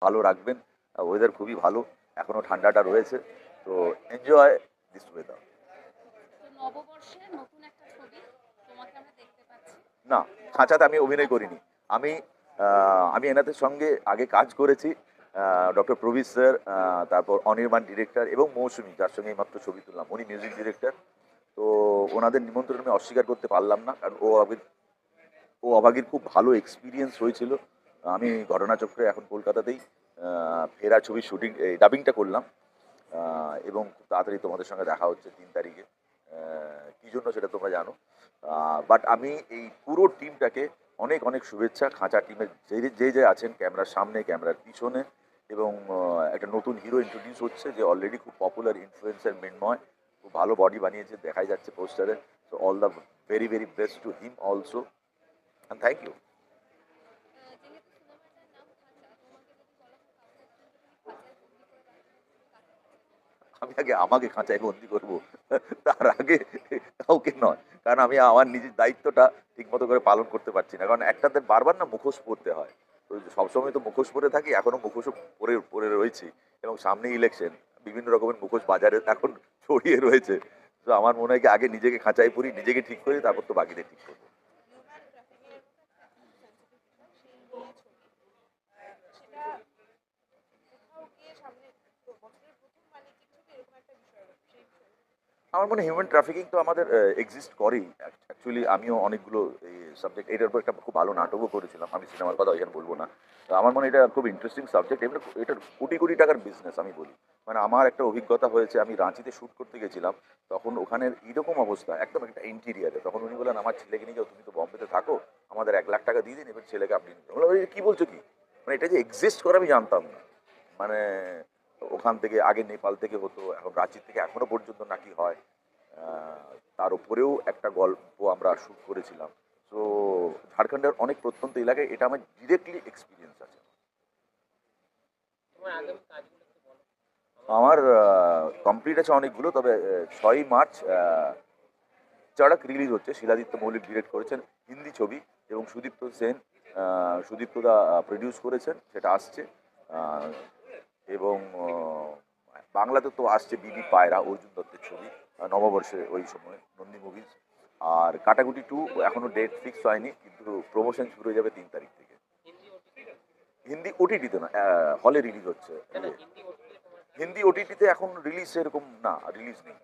ভালো রাখবেন। ওয়েদার খুবই ভালো, এখনো ঠান্ডাটা রয়েছে, তো এনজয় দিস ওয়েদার। তো নববর্ষে নতুন একটা ছবি তোমাকে আমরা দেখতে পাচ্ছি। না, খাঁচাতে আমি অভিনয় আচ্ছা। করিনি। আমি আমি এনাদের সঙ্গে আগে কাজ করেছি। ডক্টর প্রবীর স্যার, তারপর অনির্বাণ ডিরেক্টর এবং মৌসুমী, যার সঙ্গে এইমাত্র ছবি তুললাম, উনি মিউজিক ডিরেক্টর। তো ওনাদের নিমন্ত্রণ আমি অস্বীকার করতে পারলাম না, কারণ অভাগীর খুব ভালো এক্সপিরিয়েন্স হয়েছিল। আমি ঘটনাচক্রে এখন কলকাতাতেই ফেরা ছবির শুটিং, ডাবিংটা করলাম। এবং খুব তাড়াতাড়ি তোমাদের সঙ্গে দেখা হচ্ছে 3 তারিখে। কী জন্য সেটা তোমরা জানো। বাট আমি এই পুরো টিমটাকে অনেক অনেক শুভেচ্ছা। খাঁচা টিমের যে আছেন ক্যামেরার সামনে, ক্যামেরার পিছনে, এবং একটা নতুন হিরো ইন্ট্রোডিউস হচ্ছে, যে অলরেডি খুব পপুলার ইনফ্লুয়েন্সার মৃন্ময়, খুব ভালো বডি বানিয়েছে, দেখাই যাচ্ছে পোস্টারে। So all the very very best to him also, and thank you. যেহেতু সিনেমাটার নাম খাঁচা, তোমাকে যদি বলা হয় কাউকে একজনকে তুমি খাঁচায় বন্দি করে রাখবে, তুমি কাকে খাঁচায় বন্দি করবে? আমি আগে আমাকে খাঁচায় বন্দি করবো, তার আগে কাউকে নয়। কারণ আমি আমার নিজের দায়িত্বটা ঠিকমতো করে পালন করতে পারছি না, কারণ একটাতে বারবার না মুখোশ পরতে হয়। তো সবসময় তো মুখোশ পরে থাকি, এখনো মুখোশও পরে পরে রয়েছি, এবং সামনে ইলেকশন, বিভিন্ন রকমের মুখোশ বাজারে এখন ছড়িয়ে রয়েছে। তো আমার মনে হয় কি আগে নিজেকে খাঁচায় পরি, নিজেকে ঠিক করি, তারপর তো বাকিদের ঠিক করবো। হিউম্যান ট্রাফিকিং এর মতো একটা খুব সেন্সিটিভ বিষয়, সেই নিয়ে ছবি। সেটা কোথাও গিয়ে সামনে বছরের প্রথম বাণিজ্যিক ছবি এরকম একটা বিষয়, সেই বিষয়ে আমার মনে হয় হিউম্যান ট্রাফিকিং তো আমাদের এক্সিস্ট করেই। অ্যাকচুয়ালি আমিও অনেকগুলো এই সাবজেক্ট, এটার উপর একটা খুব ভালো নাটকও করেছিলাম, আমি সিনেমার কথা এখানে বলবো না। তো আমার মনে হয় এটা খুব ইন্টারেস্টিং সাবজেক্ট, এটার কোটি কোটি টাকার বিজনেস আমি বলি। মানে আমার একটা অভিজ্ঞতা হয়েছে, আমি রাঁচিতে শ্যুট করতে গেছিলাম, তখন ওখানের এইরকম অবস্থা, একদম একটা ইন্টিরিয়ারে, তখন উনি বললেন আমার ছেলেকে নিয়ে যাও, তুমি তো বম্বেতে থাকো, আমাদের 1 লাখ টাকা দিয়ে দিন, এবার ছেলেকে আপনি নিয়ে যান। বললাম, "এই কী বলছো কি?" মানে এটা যে এক্সিস্ট করে আমি জানতাম না। মানে ওখান থেকে আগে নেপাল থেকে হতো, এখন রাঁচি থেকে এখনো পর্যন্ত নাকি হয়। তার উপরেও একটা গল্প আমরা শ্যুট করেছিলাম। তো ঝাড়খণ্ডের অনেক প্রত্যন্ত এলাকায় এটা আমার ডিরেক্টলি এক্সপিরিয়েন্স আছে। তোমার আগামী কাজগুলো একটু বলো। আমার কমপ্লিট আছে অনেকগুলো, তবে 6ই মার্চ চড়ক রিলিজ হচ্ছে, শিলাদিত্য মৌলিক ডিরেক্ট করেছেন, হিন্দি ছবি, এবং সুদীপ্ত সেন, সুদীপ্তদা প্রডিউস করেছেন, সেটা আসছে। আহ, এবং বাংলাতে তো আসছে বিবি পায়রা, অর্জুন দত্তের ছবি, নববর্ষে ওই সময় নন্দী মুভিজ। আর কাটাকুটি 2 এখনো ডেট ফিক্স হয়নি, কিন্তু প্রমোশন শুরু হয়ে যাবে 3 তারিখ থেকে। হিন্দি ওটিটি? হিন্দি ওটিটিতে না, হলে রিলিজ হচ্ছে। না, না, হিন্দি ওটিটি তোমার কি? হিন্দি ওটিটিতে এখন রিলিজ এরকম না, রিলিজ নেই।